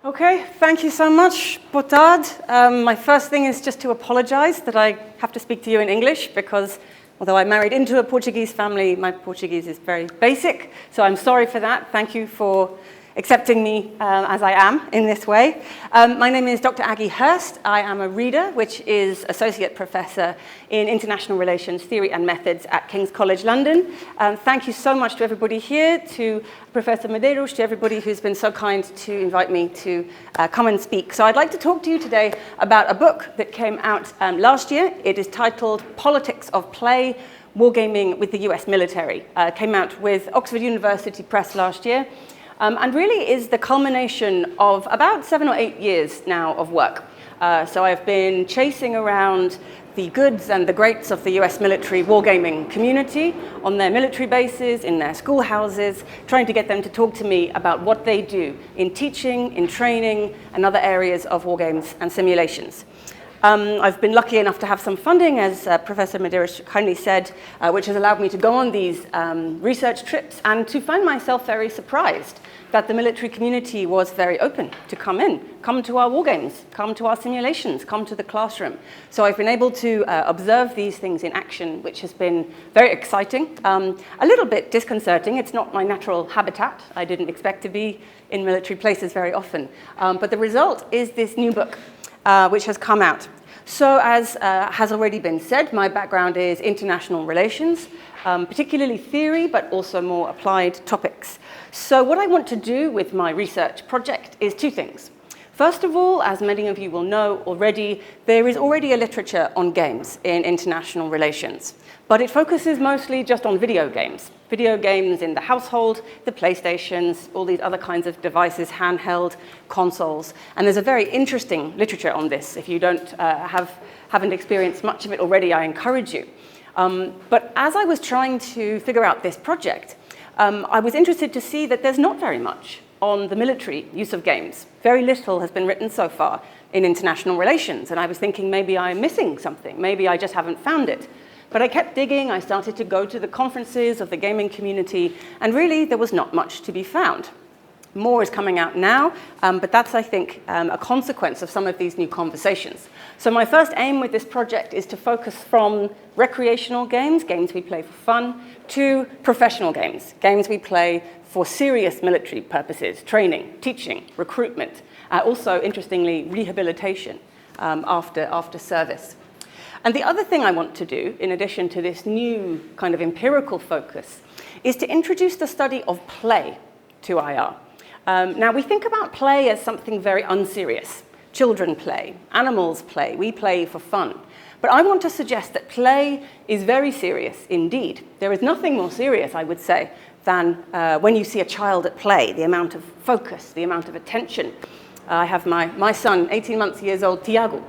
Okay, thank you so much, boa tarde. My first thing is just to apologize that I have to speak to you in English because although I married into a Portuguese family, my Portuguese is very basic, so I'm sorry for that. Thank you for accepting me as I am in this way. My name is Dr. Aggie Hirst. I am a reader, which is Associate Professor in International Relations Theory and Methods at King's College London. Thank you so much to everybody here, to Professor Medeiros, to everybody who's been so kind to invite me to come and speak. So I'd like to talk to you today about a book that came out last year. It is titled Politics of Play, Wargaming with the US Military. It came out with Oxford University Press last year. And really is the culmination of about 7 or 8 years now of work. So I've been chasing around the goods and the greats of the US military wargaming community on their military bases, in their schoolhouses, trying to get them to talk to me about what they do in teaching, in training, and other areas of wargames and simulations. I've been lucky enough to have some funding, as Professor Medeiros kindly said, which has allowed me to go on these research trips and to find myself very surprised that the military community was very open to come to our wargames, come to our simulations, come to the classroom. So I've been able to observe these things in action, which has been very exciting, a little bit disconcerting. It's not my natural habitat. I didn't expect to be in military places very often. But the result is this new book, which has come out. So as has already been said, my background is international relations, particularly theory, but also more applied topics. So what I want to do with my research project is two things. First of all, as many of you will know already, there is already a literature on games in international relations, but it focuses mostly just on video games in the household, the PlayStations, all these other kinds of devices, handheld consoles. And there's a very interesting literature on this. If you haven't experienced much of it already, I encourage you. But as I was trying to figure out this project, I was interested to see that there's not very much on the military use of games. Very little has been written so far in international relations, and I was thinking maybe I'm missing something, maybe I just haven't found it. But I kept digging, I started to go to the conferences of the gaming community, and really there was not much to be found. More is coming out now, but that's, I think, a consequence of some of these new conversations. So my first aim with this project is to focus from recreational games, games we play for fun, to professional games, games we play for serious military purposes, training, teaching, recruitment, also, interestingly, rehabilitation after service. And the other thing I want to do, in addition to this new kind of empirical focus, is to introduce the study of play to IR. Now, we think about play as something very unserious. Children play, animals play, we play for fun. But I want to suggest that play is very serious indeed. There is nothing more serious, I would say, than when you see a child at play, the amount of focus, the amount of attention. I have my son, 18 years old, Tiago,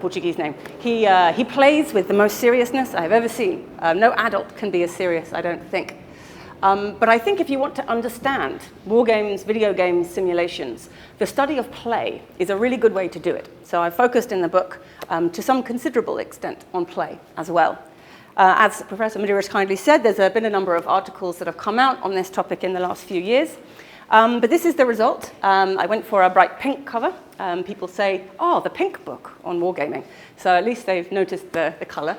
Portuguese name. He plays with the most seriousness I've ever seen. No adult can be as serious, I don't think. But I think if you want to understand war games, video games, simulations, the study of play is a really good way to do it. So I've focused in the book to some considerable extent on play as well. As Professor Medeiros kindly said, there's been a number of articles that have come out on this topic in the last few years. But this is the result. I went for a bright pink cover. People say, oh, the pink book on wargaming. So at least they've noticed the color.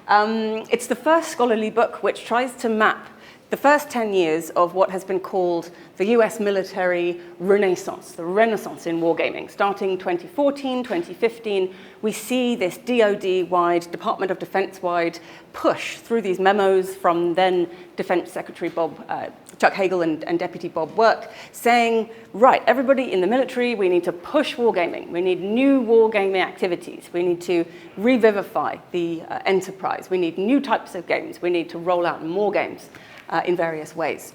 It's the first scholarly book which tries to map the first 10 years of what has been called the US military renaissance, the renaissance in wargaming. Starting 2014, 2015, we see this DoD-wide, Department of Defense-wide push through these memos from then Defense Secretary Chuck Hagel and Deputy Bob Work, saying, right, everybody in the military, we need to push wargaming. We need new wargaming activities. We need to revivify the enterprise. We need new types of games. We need to roll out more games in various ways.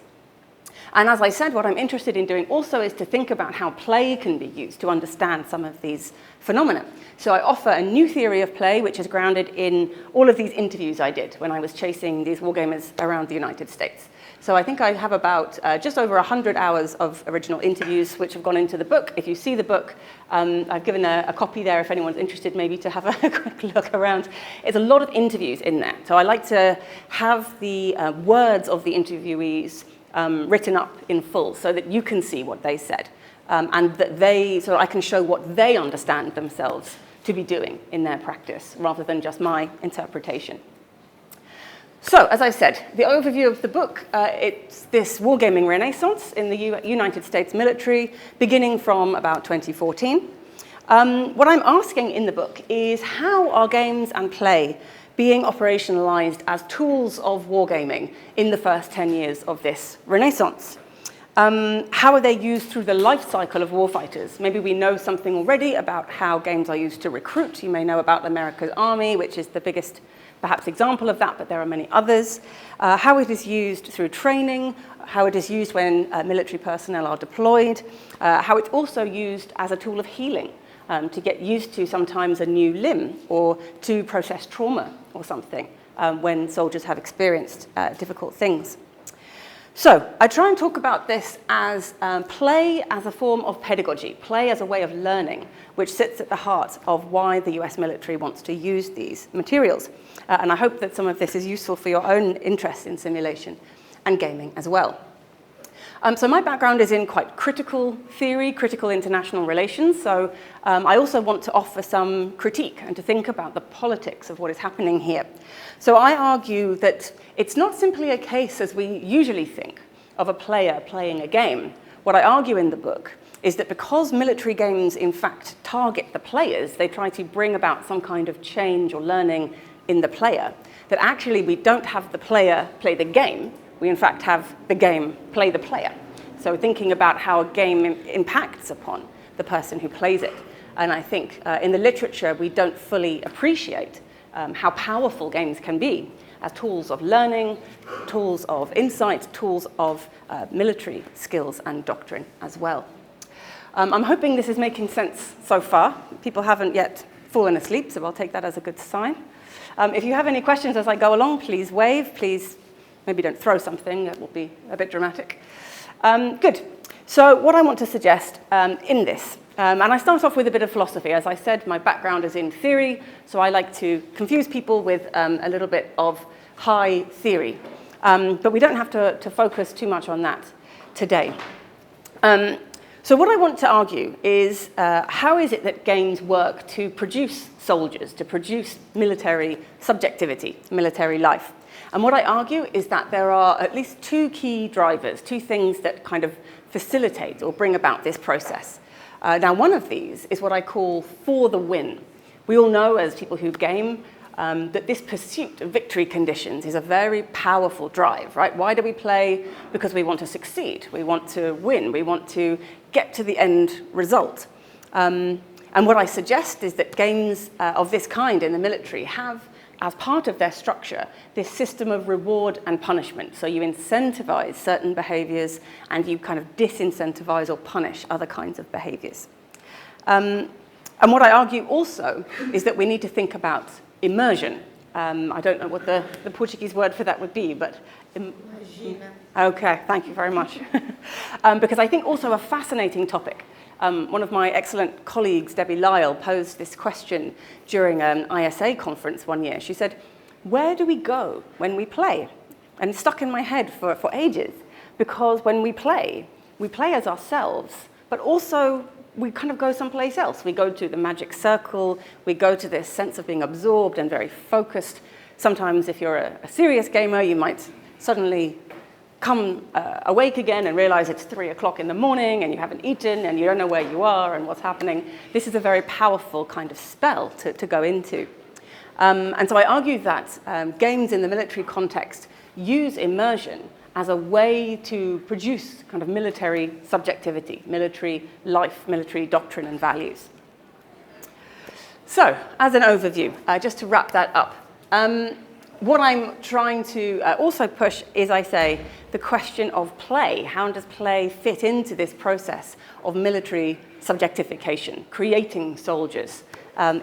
And as I said, what I'm interested in doing also is to think about how play can be used to understand some of these phenomena. So I offer a new theory of play, which is grounded in all of these interviews I did when I was chasing these wargamers around the United States. So I think I have about just over 100 hours of original interviews which have gone into the book. If you see the book, I've given a copy there if anyone's interested maybe to have a quick look around. It's a lot of interviews in there. So I like to have the words of the interviewees written up in full so that you can see what they said. and that so I can show what they understand themselves to be doing in their practice, rather than just my interpretation. So, as I said, the overview of the book, it's this wargaming renaissance in the United States military, beginning from about 2014. What I'm asking in the book is, how are games and play being operationalized as tools of wargaming in the first 10 years of this renaissance? How are they used through the life cycle of warfighters? Maybe we know something already about how games are used to recruit. You may know about America's Army, which is the biggest, perhaps, example of that, but there are many others. How it is used through training, how it is used when military personnel are deployed, how it's also used as a tool of healing, to get used to sometimes a new limb, or to process trauma or something when soldiers have experienced difficult things. So I try and talk about this as play as a form of pedagogy, play as a way of learning, which sits at the heart of why the US military wants to use these materials. And I hope that some of this is useful for your own interest in simulation and gaming as well. So my background is in quite critical theory, critical international relations. So I also want to offer some critique and to think about the politics of what is happening here. So I argue that it's not simply a case, as we usually think, of a player playing a game. What I argue in the book is that because military games, in fact, target the players, they try to bring about some kind of change or learning in the player, that actually we don't have the player play the game, we in fact have the game play the player. So thinking about how a game impacts upon the person who plays it. And I think in the literature we don't fully appreciate how powerful games can be as tools of learning, tools of insight, tools of military skills and doctrine as well. I'm hoping this is making sense so far. People haven't yet fallen asleep, so I'll take that as a good sign. If you have any questions as I go along, please wave. Please, maybe don't throw something. That will be a bit dramatic. Good. So what I want to suggest in this, and I start off with a bit of philosophy. As I said, my background is in theory, so I like to confuse people with a little bit of high theory. But we don't have to focus too much on that today. So what I want to argue is, how is it that games work to produce soldiers, to produce military subjectivity, military life? And what I argue is that there are at least two key drivers, two things that kind of facilitate or bring about this process. Now, one of these is what I call for the win. We all know, as people who game, that this pursuit of victory conditions is a very powerful drive, right? Why do we play? Because we want to succeed. We want to win. We want to get to the end result. And what I suggest is that games of this kind in the military have, as part of their structure, this system of reward and punishment. So you incentivize certain behaviors and you kind of disincentivize or punish other kinds of behaviors. And what I argue also is that we need to think about immersion. I don't know what the Portuguese word for that would be, but... Okay, thank you very much. Because I think also a fascinating topic. One of my excellent colleagues, Debbie Lyle, posed this question during an ISA conference one year. She said, where do we go when we play? And it stuck in my head for ages, because when we play as ourselves, but also we kind of go someplace else. We go to the magic circle, we go to this sense of being absorbed and very focused. Sometimes if you're a serious gamer, you might suddenly come awake again and realize it's 3 o'clock in the morning and you haven't eaten and you don't know where you are and what's happening. This is a very powerful kind of spell to go into. And so I argue that games in the military context use immersion as a way to produce kind of military subjectivity, military life, military doctrine and values. So, as an overview, just to wrap that up, what I'm trying to also push is, I say, the question of play. How does play fit into this process of military subjectification, creating soldiers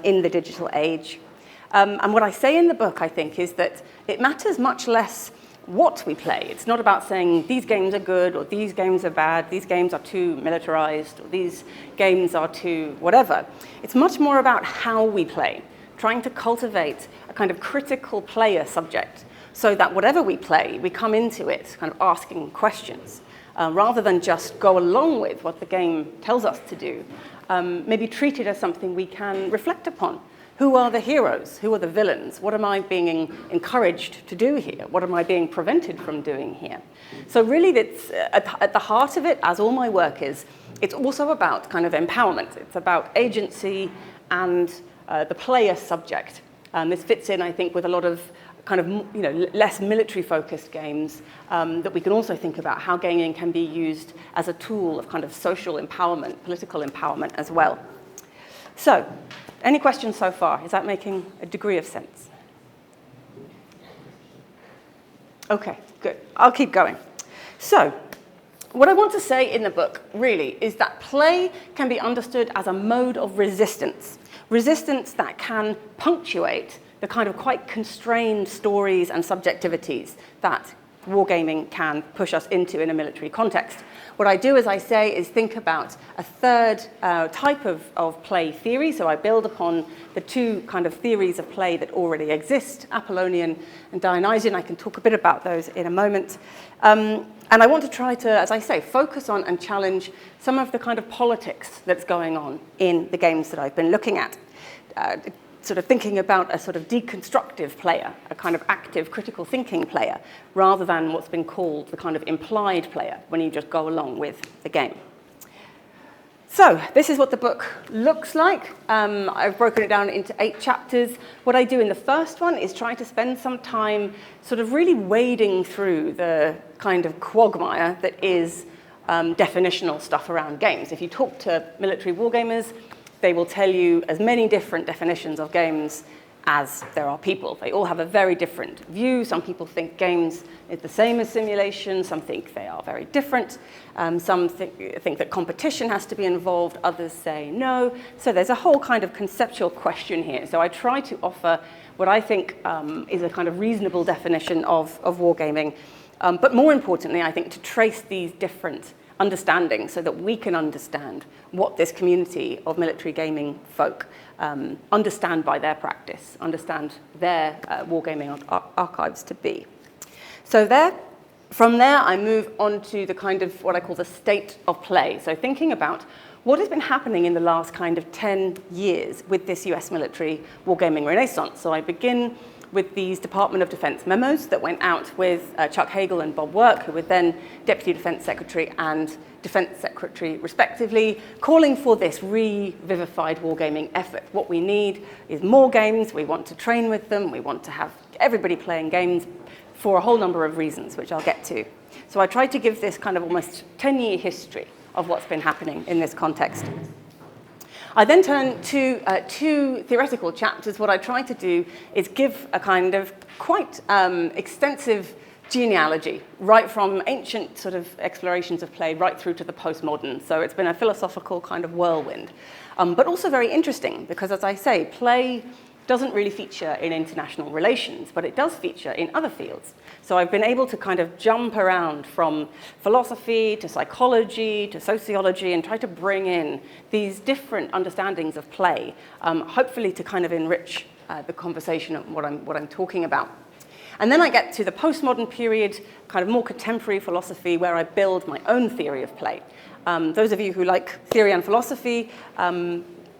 in the digital age? And what I say in the book, I think, is that it matters much less what we play. It's not about saying these games are good or these games are bad, these games are too militarized or these games are too whatever. It's much more about how we play, trying to cultivate a kind of critical player subject so that whatever we play, we come into it kind of asking questions. rather than just go along with what the game tells us to do, maybe treat it as something we can reflect upon. Who are the heroes? Who are the villains? What am I being encouraged to do here? What am I being prevented from doing here? So really, it's, at the heart of it, as all my work is, it's also about kind of empowerment. It's about agency and the player subject. This fits in, I think, with a lot of kind of less military-focused games that we can also think about how gaming can be used as a tool of kind of social empowerment, political empowerment as well. So, any questions so far? Is that making a degree of sense? Okay, good. I'll keep going. So, what I want to say in the book, really, is that play can be understood as a mode of resistance. Resistance that can punctuate the kind of quite constrained stories and subjectivities that wargaming can push us into in a military context. What I do, as I say, is think about a third type of play theory. So I build upon the two kind of theories of play that already exist, Apollonian and Dionysian. I can talk a bit about those in a moment. And I want to try to, as I say, focus on and challenge some of the kind of politics that's going on in the games that I've been looking at. Sort of thinking about a sort of deconstructive player, a kind of active critical thinking player, rather than what's been called the kind of implied player, when you just go along with the game. So this is what the book looks like. I've broken it down into 8 chapters. What I do in the first one is try to spend some time sort of really wading through the kind of quagmire that is definitional stuff around games. If you talk to military wargamers, they will tell you as many different definitions of games as there are people. They all have a very different view. Some people think games is the same as simulation. Some think they are very different. Some think that competition has to be involved. Others say no. So there's a whole kind of conceptual question here. So I try to offer what I think is a kind of reasonable definition of wargaming. But more importantly, I think to trace these different understanding so that we can understand what this community of military gaming folk understand by their practice, understand their wargaming archives to be. So from there, I move on to the kind of what I call the state of play. So thinking about what has been happening in the last kind of 10 years with this US military wargaming renaissance. So I begin with these Department of Defense memos that went out with Chuck Hagel and Bob Work, who were then Deputy Defense Secretary and Defense Secretary, respectively, calling for this revivified wargaming effort. What we need is more games. We want to train with them. We want to have everybody playing games for a whole number of reasons, which I'll get to. So I tried to give this kind of almost 10-year history of what's been happening in this context. I then turn to 2 theoretical chapters. What I try to do is give a kind of quite extensive genealogy, right from ancient sort of explorations of play right through to the postmodern. So it's been a philosophical kind of whirlwind, but also very interesting because, as I say, play doesn't really feature in international relations, but it does feature in other fields. So I've been able to kind of jump around from philosophy to psychology to sociology and try to bring in these different understandings of play, hopefully to kind of enrich the conversation of what I'm talking about. And then I get to the postmodern period, kind of more contemporary philosophy, where I build my own theory of play. Those of you who like theory and philosophy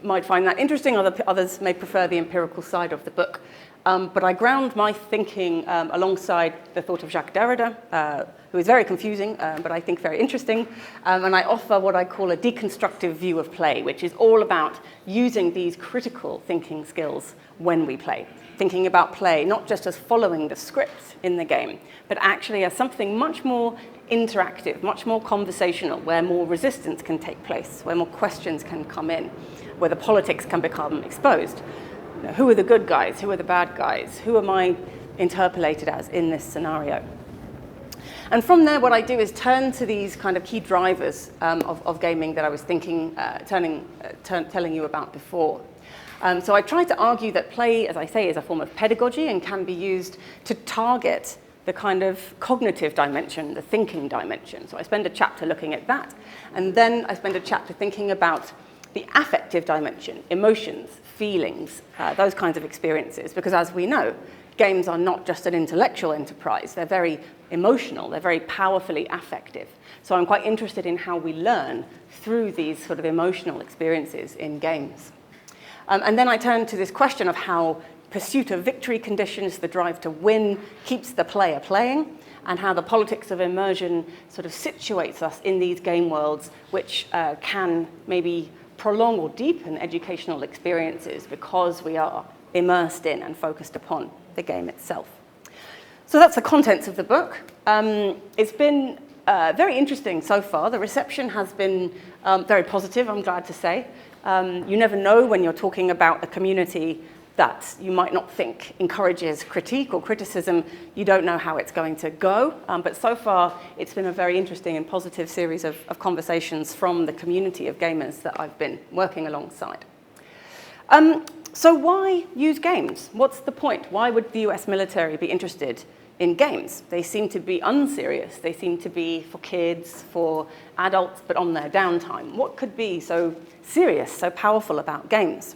might find that interesting. Others may prefer the empirical side of the book. But I ground my thinking alongside the thought of Jacques Derrida, who is very confusing, but I think very interesting. And I offer what I call a deconstructive view of play, which is all about using these critical thinking skills when we play. Thinking about play not just as following the script in the game, but actually as something much more interactive, much more conversational, where more resistance can take place, where more questions can come in, where the politics can become exposed. You know, who are the good guys? Who are the bad guys? Who am I interpolated as in this scenario? And from there, what I do is turn to these kind of key drivers of gaming that I was telling you about before. So I try to argue that play, as I say, is a form of pedagogy and can be used to target the kind of cognitive dimension, the thinking dimension. So I spend a chapter looking at that, and then I spend a chapter thinking about the affective dimension, emotions, feelings, those kinds of experiences, because as we know, games are not just an intellectual enterprise. They're very emotional. They're very powerfully affective. So I'm quite interested in how we learn through these sort of emotional experiences in games. And then I turn to this question of how pursuit of victory conditions, the drive to win, keeps the player playing, and how the politics of immersion sort of situates us in these game worlds, which can maybe prolong or deepen educational experiences because we are immersed in and focused upon the game itself. So that's the contents of the book. It's been very interesting so far. The reception has been very positive, I'm glad to say. You never know when you're talking about a community that you might not think encourages critique or criticism. You don't know how it's going to go. But so far, it's been a very interesting and positive series of conversations from the community of gamers that I've been working alongside. So why use games? What's the point? Why would the US military be interested in games? They seem to be unserious. They seem to be for kids, for adults, but on their downtime. What could be so serious, so powerful about games?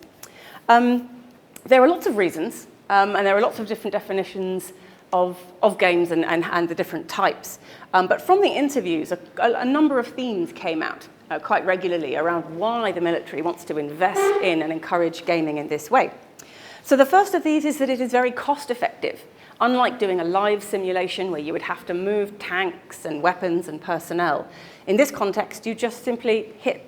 There are lots of reasons, and there are lots of different definitions of games and the different types. But from the interviews, a number of themes came out quite regularly around why the military wants to invest in and encourage gaming in this way. So the first of these is that it is very cost-effective. Unlike doing a live simulation where you would have to move tanks and weapons and personnel, in this context, you just simply hit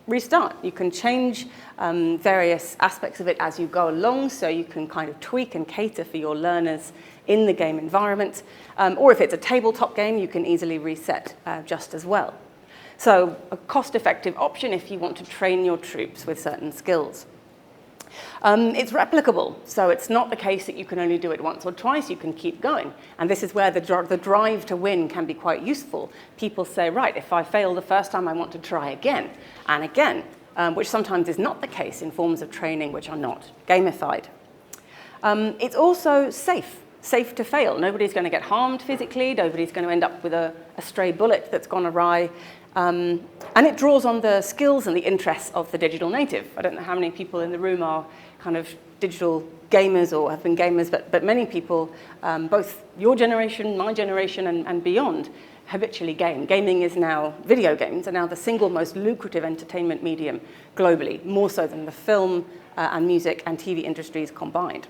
restart. You can change various aspects of it as you go along, so you can kind of tweak and cater for your learners in the game environment. Or if it's a tabletop game, you can easily reset just as well. So a cost-effective option if you want to train your troops with certain skills. It's replicable, so it's not the case that you can only do it once or twice, you can keep going. And this is where the drive to win can be quite useful. People say, right, if I fail the first time, I want to try again and again, which sometimes is not the case in forms of training which are not gamified. It's also safe to fail. Nobody's going to get harmed physically, nobody's going to end up with a stray bullet that's gone awry. And it draws on the skills and the interests of the digital native. I don't know how many people in the room are kind of digital gamers or have been gamers, but many people, both your generation, my generation, and beyond, habitually game. Gaming is now, video games are now the single most lucrative entertainment medium globally, more so than the film and music and TV industries combined.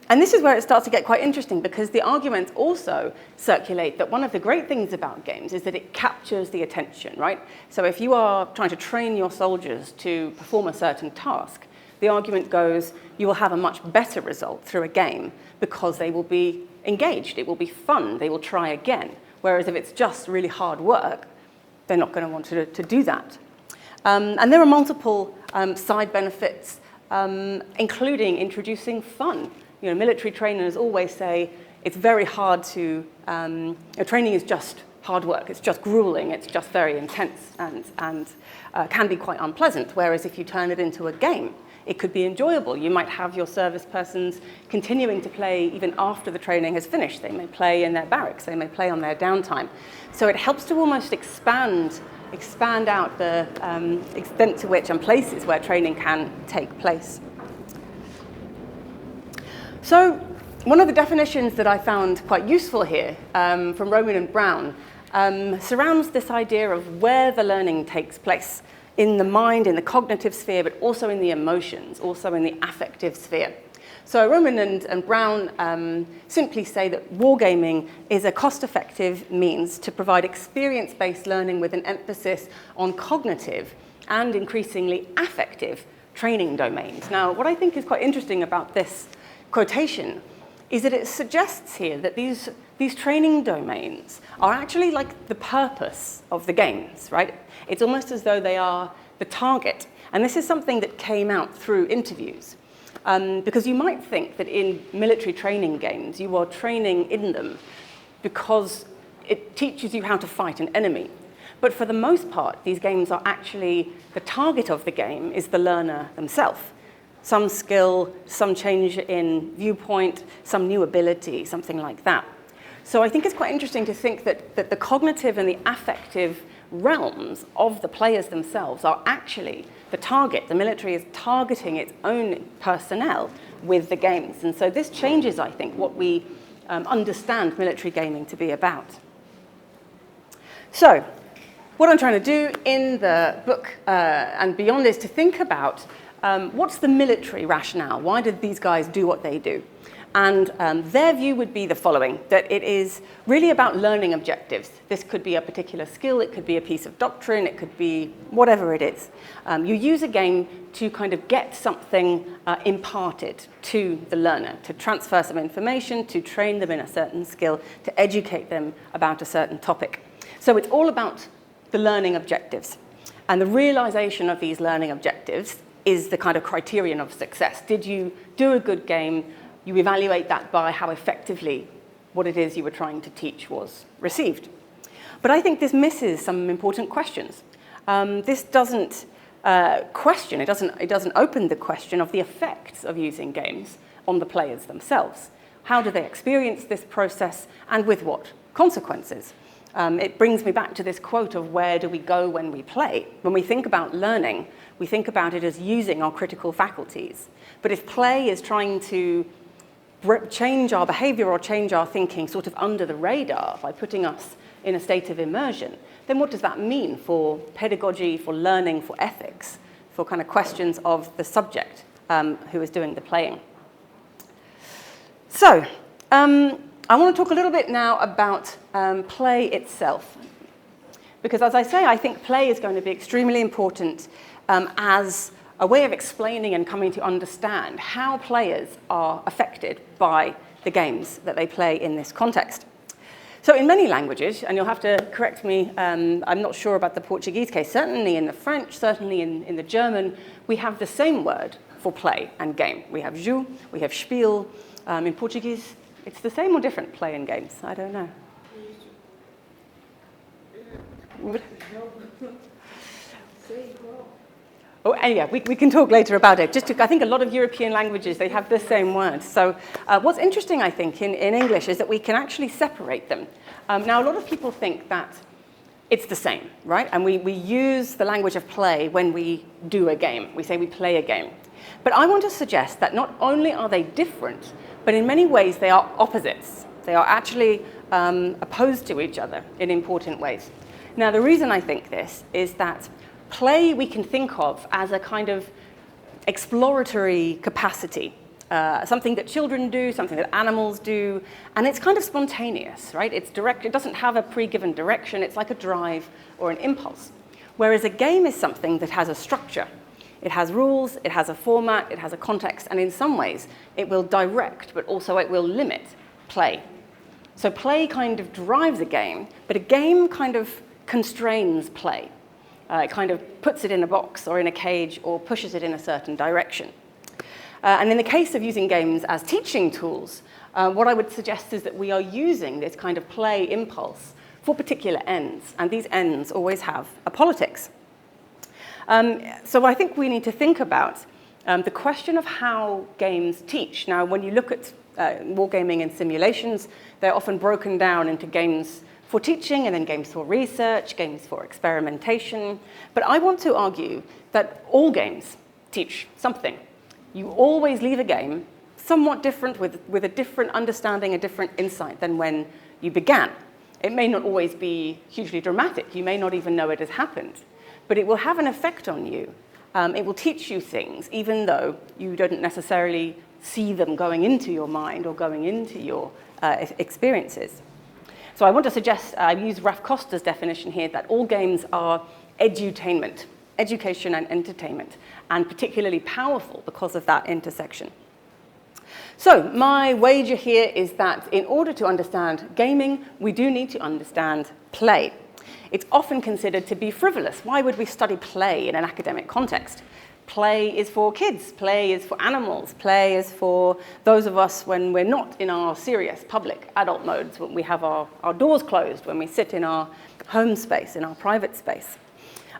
And this is where it starts to get quite interesting because the arguments also circulate that one of the great things about games is that it captures the attention, right? So if you are trying to train your soldiers to perform a certain task, the argument goes you will have a much better result through a game because they will be engaged, it will be fun, they will try again. Whereas if it's just really hard work, they're not going to want to do that. And there are multiple side benefits, including introducing fun. You know, military trainers always say it's very hard to, training is just hard work, it's just grueling, it's just very intense and can be quite unpleasant, whereas if you turn it into a game, it could be enjoyable. You might have your service persons continuing to play even after the training has finished. They may play in their barracks, they may play on their downtime. So it helps to almost expand out the extent to which and places where training can take place. So one of the definitions that I found quite useful here from Roman and Brown surrounds this idea of where the learning takes place in the mind, in the cognitive sphere, but also in the emotions, also in the affective sphere. So Roman and Brown simply say that wargaming is a cost-effective means to provide experience-based learning with an emphasis on cognitive and increasingly affective training domains. Now, what I think is quite interesting about this quotation is that it suggests here that these training domains are actually like the purpose of the games, right? It's almost as though they are the target. And this is something that came out through interviews. Because you might think that in military training games, you are training in them because it teaches you how to fight an enemy. But for the most part, these games are actually, the target of the game is the learner themselves. Some skill, some change in viewpoint, some new ability, something like that. So I think it's quite interesting to think that the cognitive and the affective realms of the players themselves are actually the target. The military is targeting its own personnel with the games. And so this changes, I think, what we understand military gaming to be about. So what I'm trying to do in the book and beyond is to think about what's the military rationale? Why did these guys do what they do? And their view would be the following, that it is really about learning objectives. This could be a particular skill, it could be a piece of doctrine, it could be whatever it is. You use a game to kind of get something imparted to the learner, to transfer some information, to train them in a certain skill, to educate them about a certain topic. So it's all about the learning objectives. And the realization of these learning objectives is the kind of criterion of success. Did you do a good game? You evaluate that by how effectively what it is you were trying to teach was received. But I think this misses some important questions. This doesn't question, it doesn't open the question of the effects of using games on the players themselves. How do they experience this process, and with what consequences? It brings me back to this quote of where do we go when we play? When we think about learning, we think about it as using our critical faculties. But if play is trying to change our behavior or change our thinking sort of under the radar by putting us in a state of immersion, then what does that mean for pedagogy, for learning, for ethics, for kind of questions of the subject who is doing the playing? So I want to talk a little bit now about play itself. Because as I say, I think play is going to be extremely important as a way of explaining and coming to understand how players are affected by the games that they play in this context. So in many languages, and you'll have to correct me, I'm not sure about the Portuguese case, certainly in the French, certainly in the German, we have the same word for play and game. We have jeu, we have spiel. In Portuguese, it's the same or different, play and games? I don't know. Oh, and yeah, we can talk later about it. I think a lot of European languages, they have the same word. So what's interesting, I think, in English is that we can actually separate them. Now, a lot of people think that it's the same, right? And we use the language of play when we do a game. We say we play a game. But I want to suggest that not only are they different, but in many ways they are opposites. They are actually opposed to each other in important ways. Now, the reason I think this is that play we can think of as a kind of exploratory capacity, something that children do, something that animals do, and it's kind of spontaneous, right? It's direct, it doesn't have a pre-given direction, it's like a drive or an impulse. Whereas a game is something that has a structure. It has rules, it has a format, it has a context, and in some ways it will direct, but also it will limit play. So play kind of drives a game, but a game kind of constrains play. It kind of puts it in a box or in a cage or pushes it in a certain direction. And in the case of using games as teaching tools, what I would suggest is that we are using this kind of play impulse for particular ends, and these ends always have a politics. So I think we need to think about the question of how games teach. Now, when you look at wargaming and simulations, they're often broken down into games for teaching and then games for research, games for experimentation. But I want to argue that all games teach something. You always leave a game somewhat different with a different understanding, a different insight than when you began. It may not always be hugely dramatic. You may not even know it has happened. But it will have an effect on you. It will teach you things, even though you don't necessarily see them going into your mind or going into your experiences. So I want to suggest, I use Ralph Costa's definition here, that all games are edutainment, education and entertainment, and particularly powerful because of that intersection. So my wager here is that in order to understand gaming, we do need to understand play. It's often considered to be frivolous. Why would we study play in an academic context? Play is for kids, play is for animals, play is for those of us when we're not in our serious public adult modes, when we have our doors closed, when we sit in our home space, in our private space.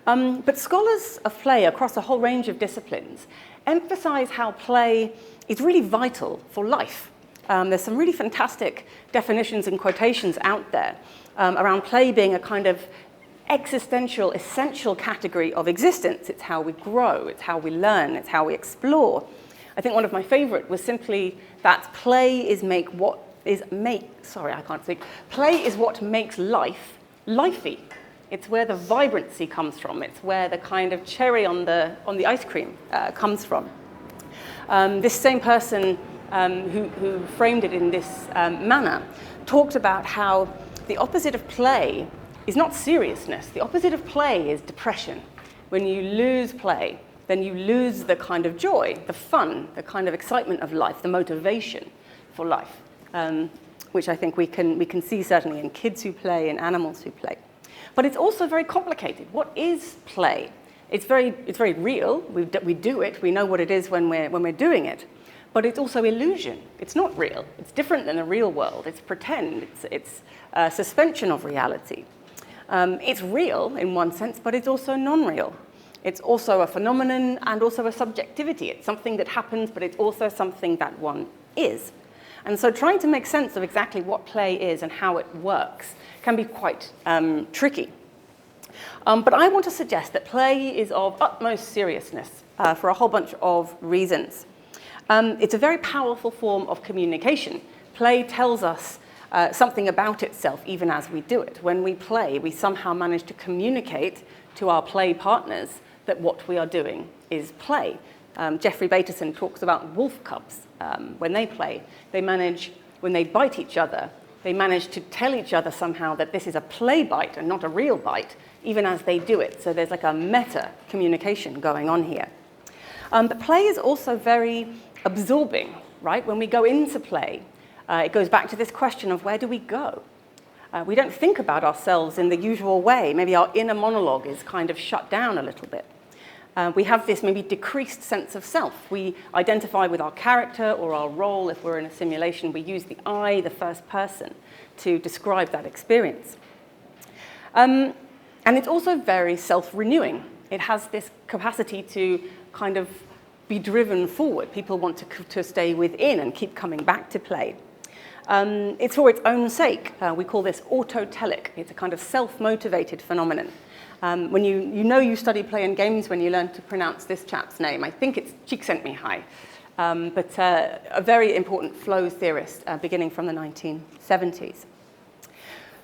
But scholars of play across a whole range of disciplines emphasize how play is really vital for life. There's some really fantastic definitions and quotations out there around play being a kind of existential, essential category of existence. It's how we grow, it's how we learn, it's how we explore. I think one of my favorite was simply that play is Play is what makes life lifey. It's where the vibrancy comes from. It's where the kind of cherry on the ice cream comes from. This same person who framed it in this manner talked about how the opposite of play is not seriousness. The opposite of play is depression. When you lose play, then you lose the kind of joy, the fun, the kind of excitement of life, the motivation for life, which I think we can see certainly in kids who play and animals who play. But it's also very complicated. What is play? It's very real. We do it. We know what it is when we're doing it. But it's also illusion. It's not real. It's different than the real world. It's pretend. It's a suspension of reality. It's real in one sense, but it's also non-real. It's also a phenomenon and also a subjectivity. It's something that happens, but it's also something that one is. And so trying to make sense of exactly what play is and how it works can be quite tricky. But I want to suggest that play is of utmost seriousness for a whole bunch of reasons. It's a very powerful form of communication. Play tells us something about itself even as we do it. When we play, we somehow manage to communicate to our play partners that what we are doing is play. Jeffrey Bateson talks about wolf cubs. When they play, when they bite each other, they manage to tell each other somehow that this is a play bite and not a real bite, even as they do it. So there's like a meta communication going on here. But play is also very absorbing, right? When we go into play, it goes back to this question of where do we go? We don't think about ourselves in the usual way. Maybe our inner monologue is kind of shut down a little bit. We have this maybe decreased sense of self. We identify with our character or our role. If we're in a simulation, we use the I, the first person, to describe that experience. And it's also very self-renewing. It has this capacity to kind of be driven forward. People want to stay within and keep coming back to play. It's for its own sake. We call this autotelic. It's a kind of self-motivated phenomenon. When you study play and games when you learn to pronounce this chap's name. I think it's Csikszentmihalyi, but a very important flow theorist beginning from the 1970s.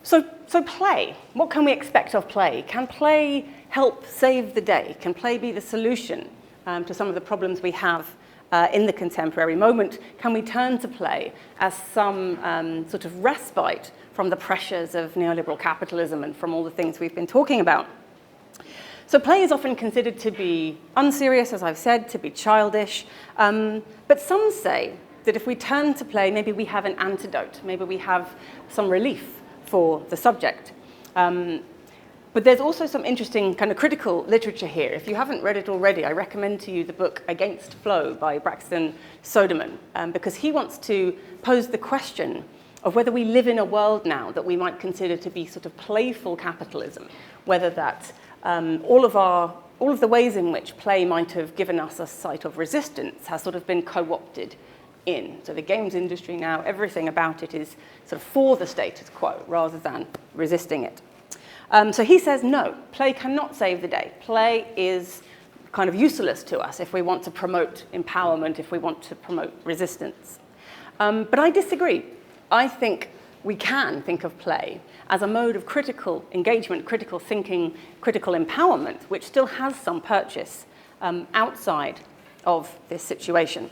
So play, what can we expect of play? Can play help save the day? Can play be the solution to some of the problems we have in the contemporary moment? Can we turn to play as some sort of respite from the pressures of neoliberal capitalism and from all the things we've been talking about? So play is often considered to be unserious, as I've said, to be childish. But some say that if we turn to play, maybe we have an antidote. Maybe we have some relief for the subject. But there's also some interesting kind of critical literature here. If you haven't read it already, I recommend to you the book Against Flow by Braxton Soderman, because he wants to pose the question of whether we live in a world now that we might consider to be sort of playful capitalism, whether that all of the ways in which play might have given us a sight of resistance has sort of been co-opted in. So the games industry now, everything about it is sort of for the status quo rather than resisting it. So he says, no, play cannot save the day. Play is kind of useless to us if we want to promote empowerment, if we want to promote resistance. But I disagree. I think we can think of play as a mode of critical engagement, critical thinking, critical empowerment, which still has some purchase outside of this situation.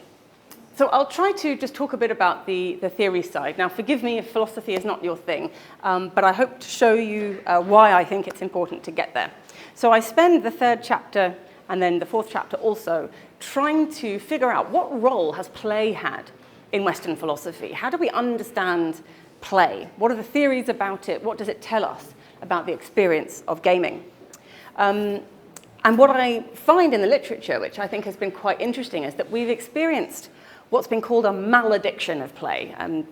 So I'll try to just talk a bit about the theory side. Now, forgive me if philosophy is not your thing, but I hope to show you why I think it's important to get there. So I spend the third chapter and then the fourth chapter also trying to figure out what role has play had in Western philosophy. How do we understand play? What are the theories about it? What does it tell us about the experience of gaming? And what I find in the literature, which I think has been quite interesting, is that we've experienced what's been called a malediction of play. And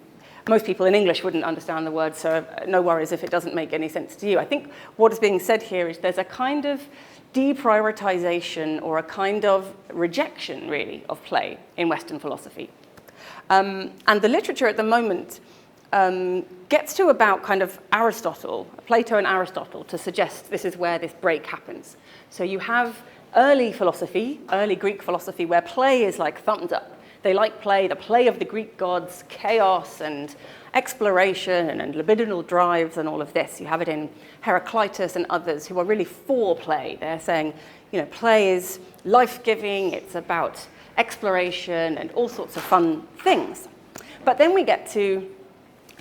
most people in English wouldn't understand the word, so no worries if it doesn't make any sense to you. I think what is being said here is there's a kind of deprioritization or a kind of rejection, really, of play in Western philosophy. And the literature at the moment gets to about kind of Aristotle, Plato and Aristotle, to suggest this is where this break happens. So you have early philosophy, early Greek philosophy, where play is like thumbs up. They like play, the play of the Greek gods, chaos and exploration and libidinal drives and all of this. You have it in Heraclitus and others who are really for play. They're saying, play is life-giving, it's about exploration and all sorts of fun things. But then we get to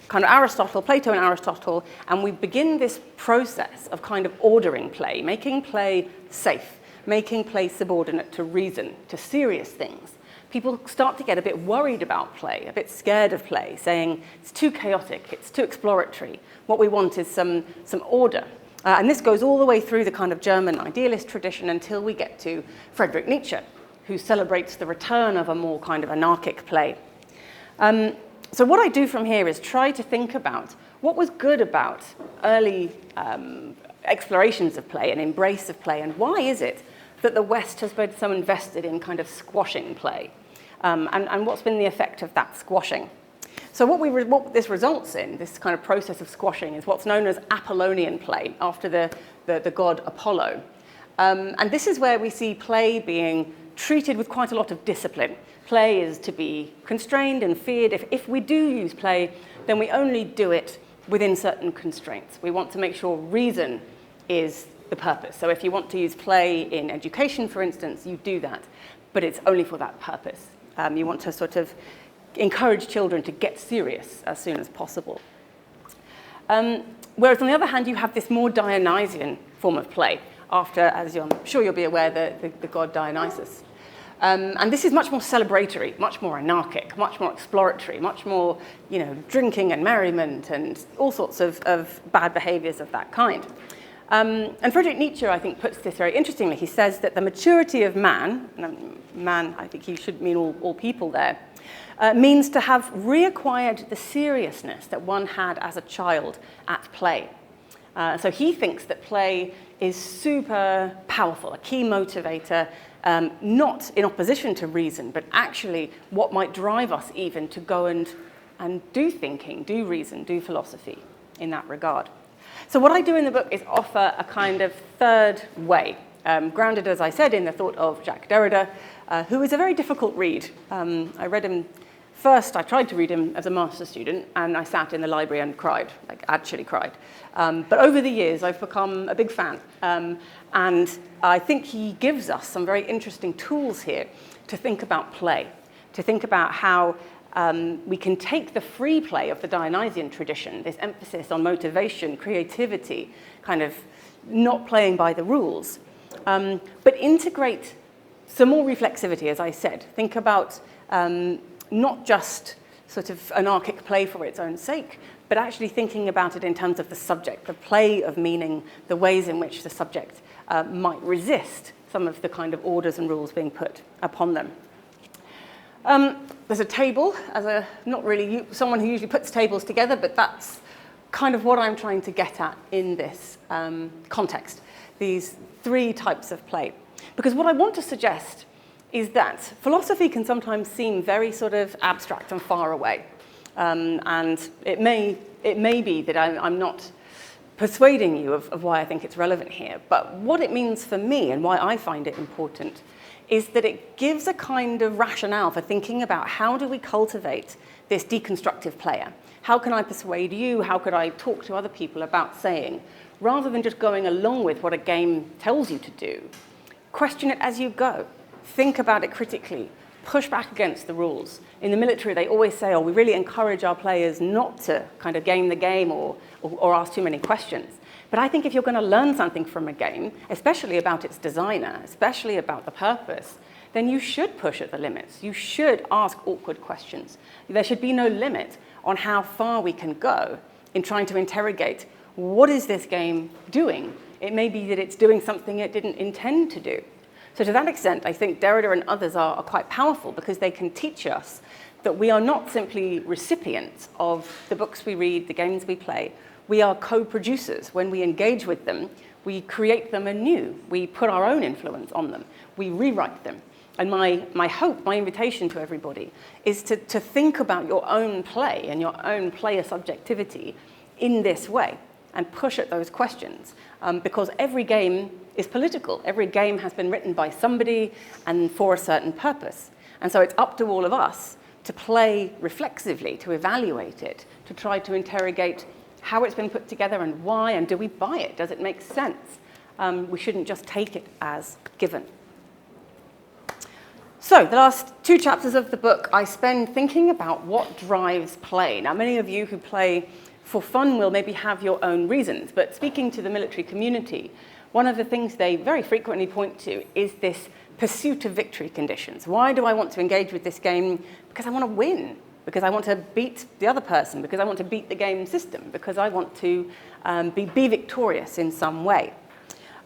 kind of Aristotle, Plato and Aristotle, and we begin this process of kind of ordering play, making play safe, making play subordinate to reason, to serious things. People start to get a bit worried about play, a bit scared of play, saying it's too chaotic, it's too exploratory. What we want is some order. And this goes all the way through the kind of German idealist tradition until we get to Friedrich Nietzsche, who celebrates the return of a more kind of anarchic play. So what I do from here is try to think about what was good about early explorations of play and embrace of play, and why is it that the West has been so invested in kind of squashing play, and what's been the effect of that squashing. So what this results in, this kind of process of squashing, is what's known as Apollonian play, after the god Apollo. And this is where we see play being treated with quite a lot of discipline. Play is to be constrained and feared. If we do use play, then we only do it within certain constraints. We want to make sure reason is the purpose. So if you want to use play in education, for instance, you do that, but it's only for that purpose. You want to sort of encourage children to get serious as soon as possible. Whereas on the other hand, you have this more Dionysian form of play, after, as I'm sure you'll be aware, the god Dionysus. And this is much more celebratory, much more anarchic, much more exploratory, much more, drinking and merriment and all sorts of bad behaviors of that kind. And Friedrich Nietzsche, I think, puts this very interestingly. He says that the maturity of man, man, I think he should mean all people there, means to have reacquired the seriousness that one had as a child at play. So he thinks that play is super powerful, a key motivator, not in opposition to reason, but actually what might drive us even to go and do thinking, do reason, do philosophy in that regard. So what I do in the book is offer a kind of third way, grounded, as I said, in the thought of Jacques Derrida, who is a very difficult read. I read him first, I tried to read him as a master's student, and I sat in the library and cried, actually cried. But over the years, I've become a big fan. And I think he gives us some very interesting tools here to think about play, to think about how we can take the free play of the Dionysian tradition, this emphasis on motivation, creativity, kind of not playing by the rules, but integrate some more reflexivity, as I said. Think about not just sort of anarchic play for its own sake, but actually thinking about it in terms of the subject, the play of meaning, the ways in which the subject might resist some of the kind of orders and rules being put upon them. There's a table, not really someone who usually puts tables together, but that's kind of what I'm trying to get at in this context, these three types of play. Because what I want to suggest is that philosophy can sometimes seem very sort of abstract and far away. And it may be that I'm not persuading you of why I think it's relevant here. But what it means for me and why I find it important is that it gives a kind of rationale for thinking about how do we cultivate this deconstructive player? How can I persuade you? How could I talk to other people about saying, rather than just going along with what a game tells you to do, question it as you go. Think about it critically. Push back against the rules. In the military, they always say, we really encourage our players not to kind of game the game or ask too many questions. But I think if you're going to learn something from a game, especially about its designer, especially about the purpose, then you should push at the limits. You should ask awkward questions. There should be no limit on how far we can go in trying to interrogate, what is this game doing? It may be that it's doing something it didn't intend to do. So to that extent, I think Derrida and others are quite powerful because they can teach us that we are not simply recipients of the books we read, the games we play. We are co-producers. When we engage with them, we create them anew. We put our own influence on them. We rewrite them. And my hope, my invitation to everybody is to think about your own play and your own player subjectivity in this way and push at those questions. Because every game is political. Every game has been written by somebody and for a certain purpose. And so it's up to all of us to play reflexively, to evaluate it, to try to interrogate how it's been put together and why, and do we buy it? Does it make sense? We shouldn't just take it as given. So the last 2 chapters of the book I spend thinking about what drives play. Now, many of you who play for fun will maybe have your own reasons, but speaking to the military community, one of the things they very frequently point to is this pursuit of victory conditions. Why do I want to engage with this game? Because I want to win, because I want to beat the other person, because I want to beat the game system, because I want to be victorious in some way.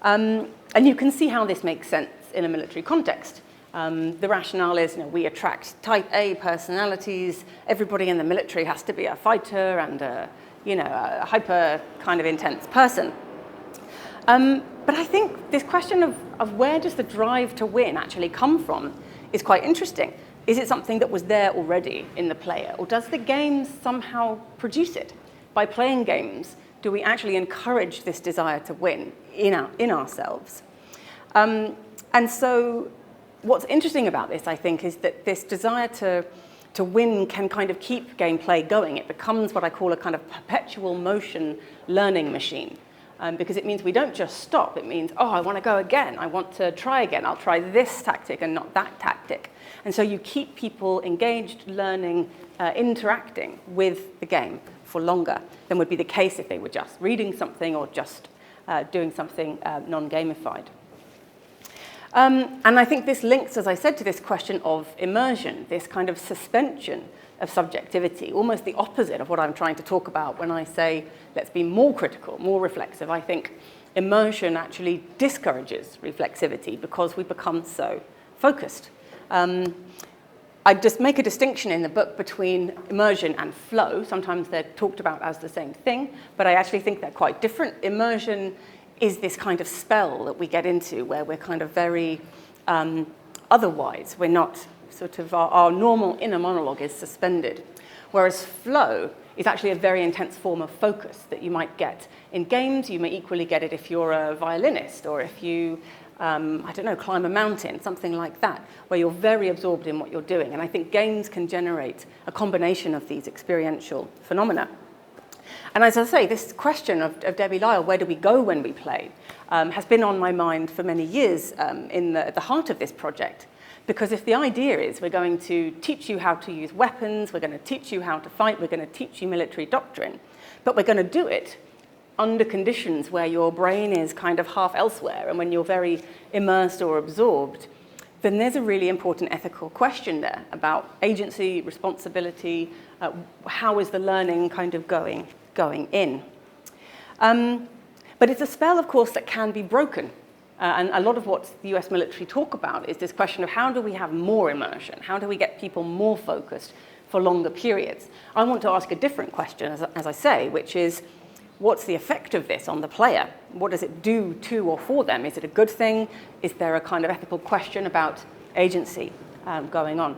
And you can see how this makes sense in a military context. The rationale is, we attract type A personalities. Everybody in the military has to be a fighter and a hyper kind of intense person. But I think this question of where does the drive to win actually come from is quite interesting. Is it something that was there already in the player, or does the game somehow produce it? By playing games, do we actually encourage this desire to win in ourselves? And so what's interesting about this, I think, is that this desire to win can kind of keep gameplay going. It becomes what I call a kind of perpetual motion learning machine. Because it means we don't just stop. It means, I want to go again. I want to try again. I'll try this tactic and not that tactic. And so you keep people engaged, learning, interacting with the game for longer than would be the case if they were just reading something or just doing something non-gamified. And I think this links, as I said, to this question of immersion, this kind of suspension of subjectivity, almost the opposite of what I'm trying to talk about when I say, let's be more critical, more reflexive. I think immersion actually discourages reflexivity because we become so focused. I just make a distinction in the book between immersion and flow. Sometimes they're talked about as the same thing, but I actually think they're quite different. Immersion is this kind of spell that we get into where we're kind of very otherwise. We're not sort of, our normal inner monologue is suspended. Whereas flow is actually a very intense form of focus that you might get in games. You may equally get it if you're a violinist or if you, climb a mountain, something like that, where you're very absorbed in what you're doing. And I think games can generate a combination of these experiential phenomena. And as I say, this question of Debbie Lyle, where do we go when we play, has been on my mind for many years at the heart of this project. Because if the idea is we're going to teach you how to use weapons, we're going to teach you how to fight, we're going to teach you military doctrine, but we're going to do it under conditions where your brain is kind of half elsewhere and when you're very immersed or absorbed, then there's a really important ethical question there about agency, responsibility, how is the learning kind of going in. But it's a spell, of course, that can be broken. And a lot of what the US military talk about is this question of how do we have more immersion? How do we get people more focused for longer periods? I want to ask a different question, as I say, which is, what's the effect of this on the player? What does it do to or for them? Is it a good thing? Is there a kind of ethical question about agency going on?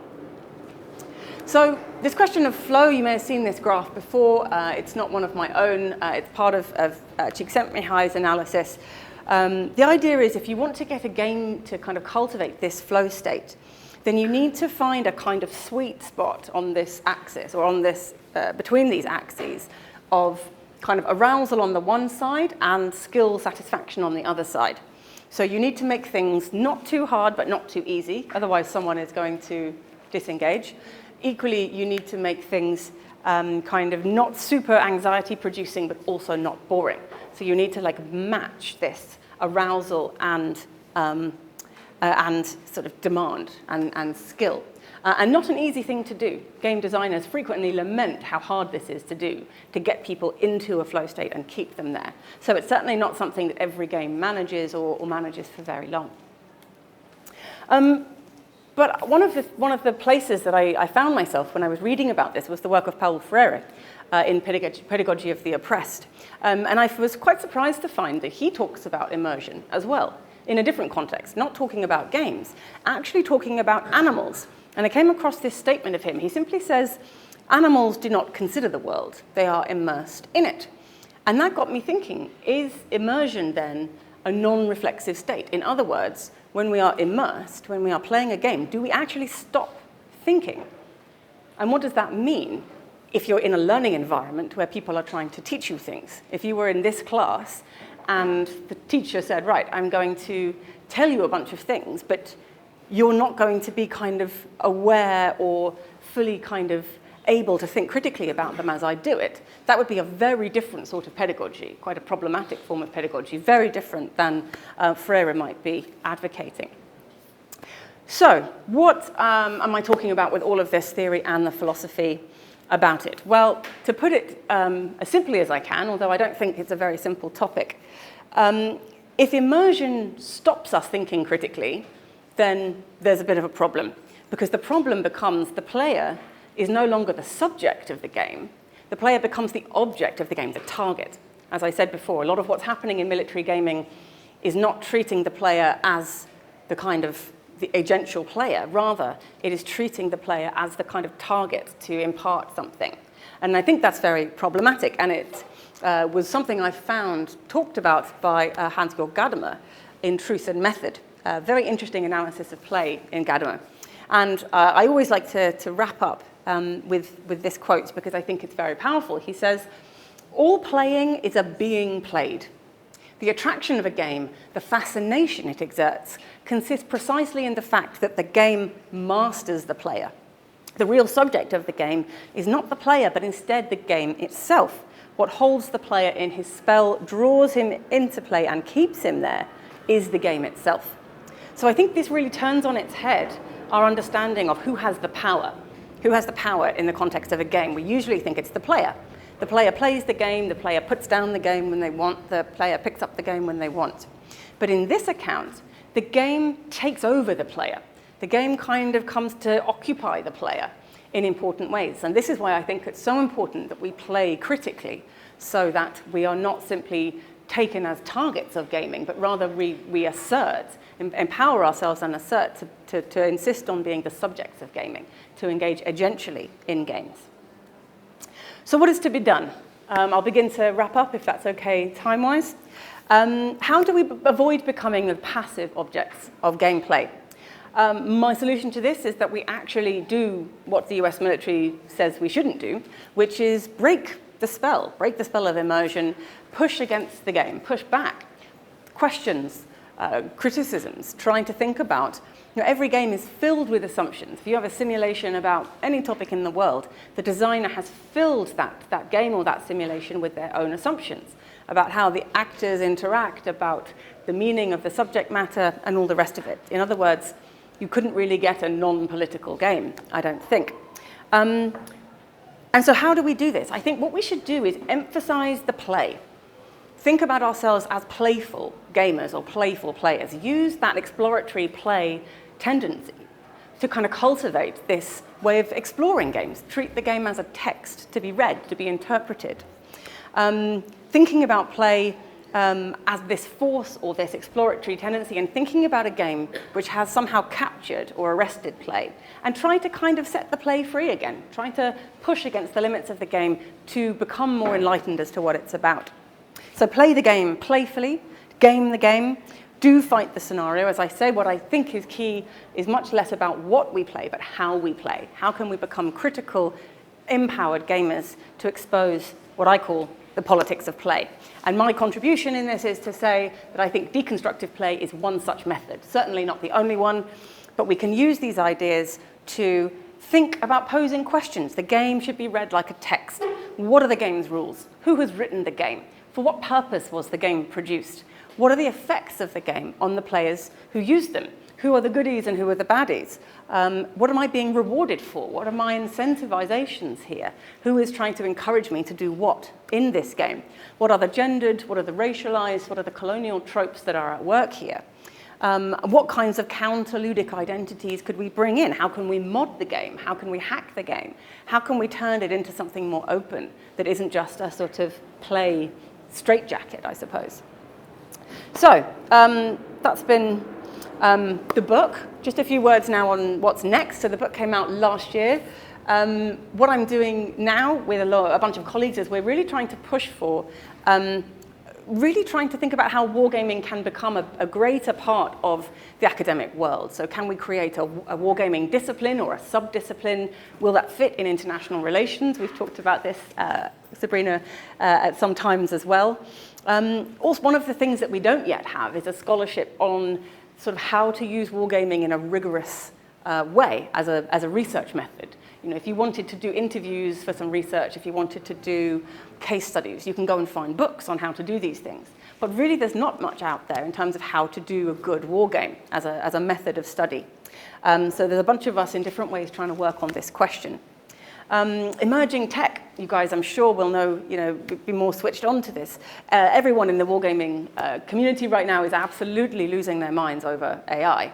So this question of flow, you may have seen this graph before. It's not one of my own. It's part of Csikszentmihalyi's analysis. The idea is if you want to get a game to kind of cultivate this flow state, then you need to find a kind of sweet spot on this axis or on this between these axes of kind of arousal on the one side and skill satisfaction on the other side. So you need to make things not too hard but not too easy, otherwise someone is going to disengage. Equally, you need to make things kind of not super anxiety producing but also not boring. So you need to match this arousal and sort of demand and skill. And not an easy thing to do. Game designers frequently lament how hard this is to do, to get people into a flow state and keep them there. So it's certainly not something that every game manages or manages for very long. But one of the places that I found myself when I was reading about this was the work of Paulo Freire in Pedagogy of the Oppressed. And I was quite surprised to find that he talks about immersion as well, in a different context, not talking about games, actually talking about animals. And I came across this statement of him. He simply says, animals do not consider the world, they are immersed in it. And that got me thinking, is immersion then a non-reflexive state? In other words, when we are immersed, when we are playing a game, do we actually stop thinking. And what does that mean if you're in a learning environment where people are trying to teach you things? If you were in this class and the teacher said, right, I'm going to tell you a bunch of things, but you're not going to be kind of aware or fully kind of able to think critically about them as I do it, that would be a very different sort of pedagogy, quite a problematic form of pedagogy, very different than Freire might be advocating. So what am I talking about with all of this theory and the philosophy about it? Well, to put it as simply as I can, although I don't think it's a very simple topic, if immersion stops us thinking critically, then there's a bit of a problem, because the problem becomes the player is no longer the subject of the game. The player becomes the object of the game, the target. As I said before, a lot of what's happening in military gaming is not treating the player as the kind of the agential player. Rather, it is treating the player as the kind of target to impart something. And I think that's very problematic. And it was something I found talked about by Hans-Georg Gadamer in Truth and Method. Very interesting analysis of play in Gadamer. And I always like to wrap up with this quote because I think it's very powerful. He says, "All playing is a being played. The attraction of a game, the fascination it exerts, consists precisely in the fact that the game masters the player. The real subject of the game is not the player, but instead the game itself. What holds the player in his spell, draws him into play, and keeps him there is the game itself." So I think this really turns on its head our understanding of who has the power. Who has the power in the context of a game? We usually think it's the player. The player plays the game, the player puts down the game when they want, the player picks up the game when they want. But in this account, the game takes over the player. The game kind of comes to occupy the player in important ways. And this is why I think it's so important that we play critically so that we are not simply taken as targets of gaming, but rather we assert, empower ourselves and assert to insist on being the subjects of gaming, to engage agentially in games. So what is to be done? I'll begin to wrap up, if that's okay, time-wise. How do we avoid becoming the passive objects of gameplay? My solution to this is that we actually do what the US military says we shouldn't do, which is break the spell of immersion, push against the game, push back, questions, criticisms, trying to think about, every game is filled with assumptions. If you have a simulation about any topic in the world, the designer has filled that game or that simulation with their own assumptions about how the actors interact, about the meaning of the subject matter, and all the rest of it. In other words, you couldn't really get a non-political game, I don't think. And so how do we do this? I think what we should do is emphasize the play. Think about ourselves as playful gamers or playful players. Use that exploratory play tendency to kind of cultivate this way of exploring games. Treat the game as a text to be read, to be interpreted. Thinking about play as this force or this exploratory tendency, and thinking about a game which has somehow captured or arrested play, and try to kind of set the play free again, trying to push against the limits of the game to become more enlightened as to what it's about. So play the game playfully, game the game, do fight the scenario. As I say, what I think is key is much less about what we play, but how we play. How can we become critical, empowered gamers to expose what I call the politics of play? And my contribution in this is to say that I think deconstructive play is one such method. Certainly not the only one, but we can use these ideas to think about posing questions. The game should be read like a text. What are the game's rules? Who has written the game? For what purpose was the game produced? What are the effects of the game on the players who use them? Who are the goodies and who are the baddies? What am I being rewarded for? What are my incentivizations here? Who is trying to encourage me to do what in this game? What are the gendered? What are the racialized? What are the colonial tropes that are at work here? What kinds of counter-ludic identities could we bring in? How can we mod the game? How can we hack the game? How can we turn it into something more open that isn't just a sort of play straitjacket, I suppose? So that's been the book. Just a few words now on what's next. So the book came out last year. What I'm doing now with a bunch of colleagues is we're really trying to push for really trying to think about how wargaming can become a greater part of the academic world. So can we create a wargaming discipline or a sub-discipline? Will that fit in international relations? We've talked about this, Sabrina, at some times as well. Also, one of the things that we don't yet have is a scholarship on sort of how to use wargaming in a rigorous way as a research method. You know, if you wanted to do interviews for some research, if you wanted to do case studies, you can go and find books on how to do these things. But really, there's not much out there in terms of how to do a good war game as a method of study. So there's a bunch of us in different ways trying to work on this question. Emerging tech, you guys, I'm sure will know, be more switched on to this. Everyone in the wargaming community right now is absolutely losing their minds over AI.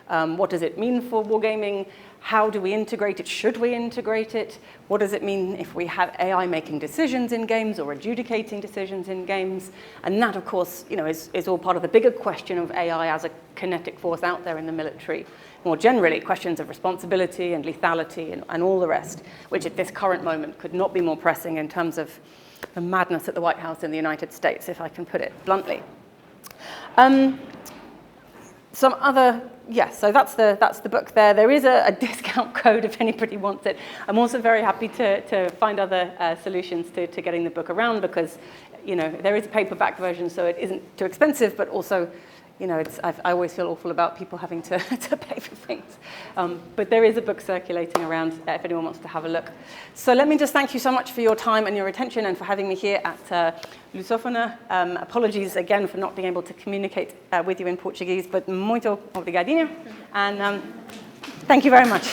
What does it mean for wargaming? How do we integrate it? Should we integrate it? What does it mean if we have AI making decisions in games or adjudicating decisions in games? And that, of course, is all part of the bigger question of AI as a kinetic force out there in the military. More generally, questions of responsibility and lethality and all the rest, which at this current moment could not be more pressing in terms of the madness at the White House in the United States, if I can put it bluntly. Some other, yes, so that's the book there. There is a discount code if anybody wants it. I'm also very happy to find other solutions to getting the book around because, there is a paperback version, so it isn't too expensive, but also, I always feel awful about people having to pay for things. But there is a book circulating around if anyone wants to have a look. So let me just thank you so much for your time and your attention and for having me here at Lusófona. Apologies again for not being able to communicate with you in Portuguese, but muito obrigadinho. And thank you very much.